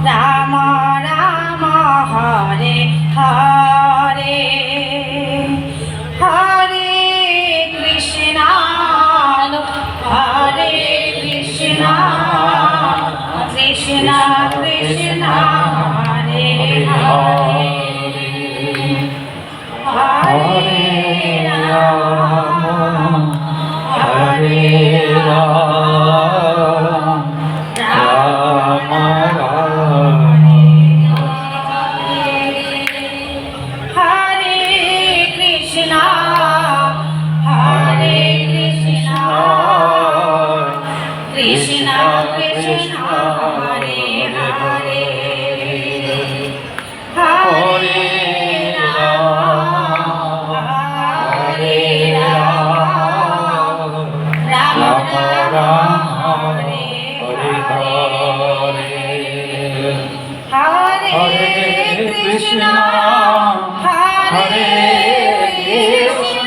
Ram Ram Hare Hare Hare Krishna Hare Krishna Krishna Krishna Hare Hare Hare Ram Hare Ram Ram Ram Hare Krishna Hare Krishna Krishna Krishna Hare Hare Hare Ram Hare Ram Ram Ram Hare Hare Hare Krishna Hare